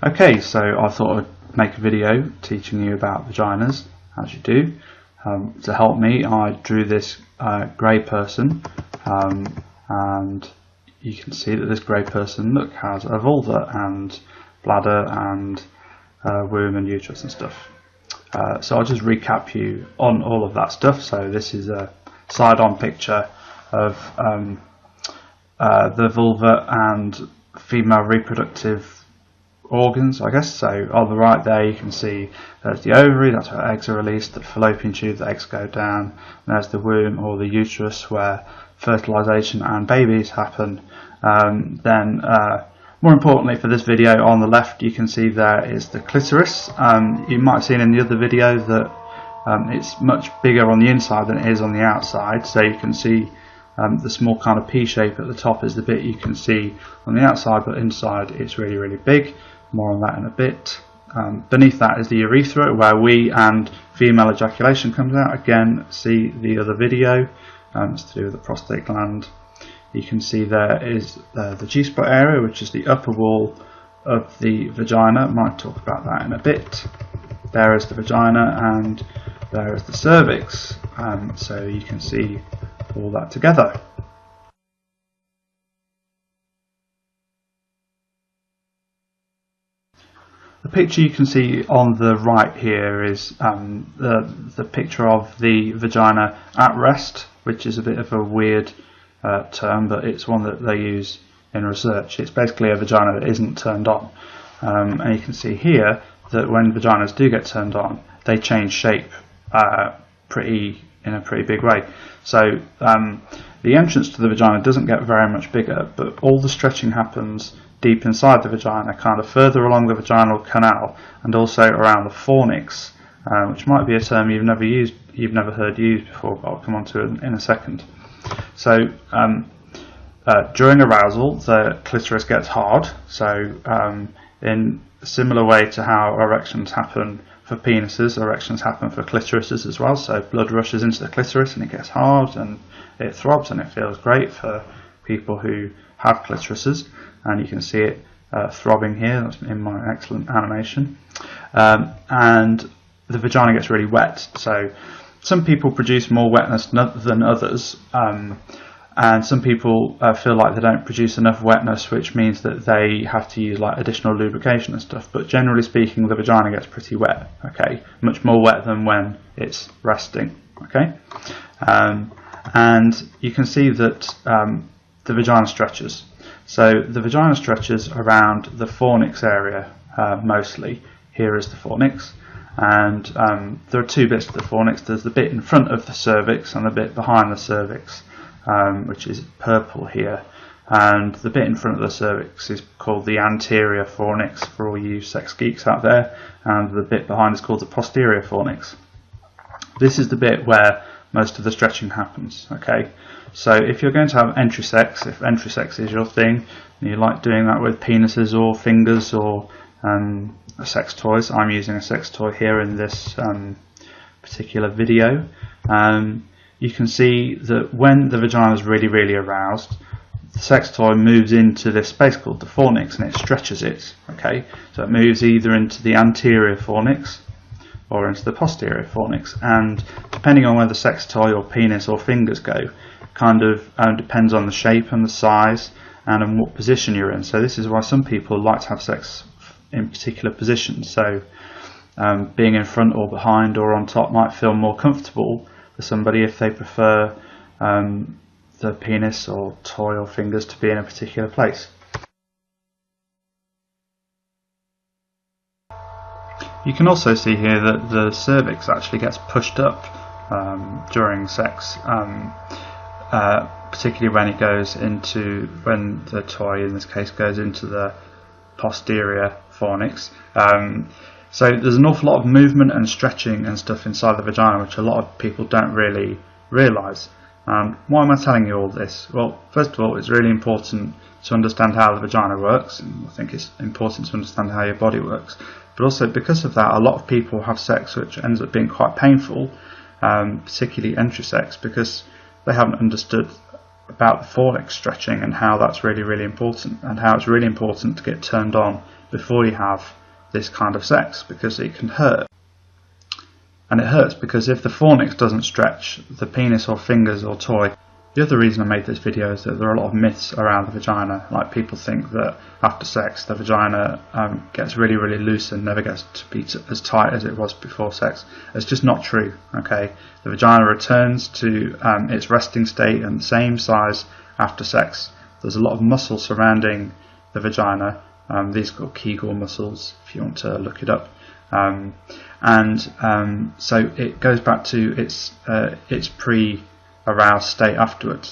Okay, so I thought I'd make a video teaching you about vaginas, as you do. To help me, I drew this grey person, and you can see that this grey person, look, has a vulva and bladder and womb and uterus and stuff. So I'll just recap you on all of that stuff. So this is a side-on picture of the vulva and female reproductive organs, I guess. So on the right there you can see there's the ovary, that's where eggs are released, the fallopian tube, the eggs go down, and there's the womb or the uterus where fertilization and babies happen. Then more importantly for this video, on the left you can see there is the clitoris. You might have seen in the other video that it's much bigger on the inside than it is on the outside, so you can see the small kind of P shape at the top is the bit you can see on the outside, but inside it's really, really big. More on that in a bit. Beneath that is the urethra, where wee and female ejaculation comes out. Again, see the other video. It's to do with the prostate gland. You can see there is the G-spot area, which is the upper wall of the vagina. Might talk about that in a bit. There is the vagina and there is the cervix. So you can see all that together. The picture you can see on the right here is the picture of the vagina at rest, which is a bit of a weird term, but it's one that they use in research. It's basically a vagina that isn't turned on, and you can see here that when vaginas do get turned on, they change shape in a pretty big way. So the entrance to the vagina doesn't get very much bigger, but all the stretching happens deep inside the vagina, kind of further along the vaginal canal, and also around the fornix, which might be a term you've never heard used before, but I'll come on to it in a second. So during arousal, the clitoris gets hard. So in a similar way to how erections happen for penises, erections happen for clitorises as well. So blood rushes into the clitoris and it gets hard and it throbs and it feels great for people who have clitorises, and you can see it throbbing here. That's in my excellent animation. And the vagina gets really wet. So some people produce more wetness than others, and some people feel like they don't produce enough wetness, which means that they have to use like additional lubrication and stuff. But generally speaking, the vagina gets pretty wet. Okay, much more wet than when it's resting. Okay, and you can see that the vagina stretches. So the vagina stretches around the fornix area mostly. Here is the fornix, and there are two bits to the fornix. There's the bit in front of the cervix and the bit behind the cervix, which is purple here. And the bit in front of the cervix is called the anterior fornix for all you sex geeks out there, and the bit behind is called the posterior fornix. This is the bit where most of the stretching happens. Okay, so if you're going to have entry sex, if entry sex is your thing, and you like doing that with penises or fingers or sex toys, I'm using a sex toy here in this particular video, you can see that when the vagina is really, really aroused, the sex toy moves into this space called the fornix and it stretches it. Okay, so it moves either into the anterior fornix or into the posterior fornix, and depending on where the sex toy or penis or fingers go, kind of depends on the shape and the size and in what position you're in. So this is why some people like to have sex in particular positions. So being in front or behind or on top might feel more comfortable for somebody if they prefer the penis or toy or fingers to be in a particular place. You can also see here that the cervix actually gets pushed up during sex, particularly when when the toy in this case goes into the posterior fornix. So there's an awful lot of movement and stretching and stuff inside the vagina, which a lot of people don't really realise. Why am I telling you all this? Well, first of all, it's really important to understand how the vagina works, and I think it's important to understand how your body works. But also because of that, a lot of people have sex which ends up being quite painful, particularly entry sex, because they haven't understood about the fornix stretching and how that's really, really important, and how it's really important to get turned on before you have this kind of sex, because it can hurt. And it hurts because if the fornix doesn't stretch, the penis or fingers or toy. The other reason I made this video is that there are a lot of myths around the vagina. Like, people think that after sex the vagina gets really, really loose and never gets to be as tight as it was before sex. It's just not true. Okay, the vagina returns to its resting state and the same size after sex. There's a lot of muscle surrounding the vagina. These are called Kegel muscles, if you want to look it up. So it goes back to its pre-aroused state afterwards.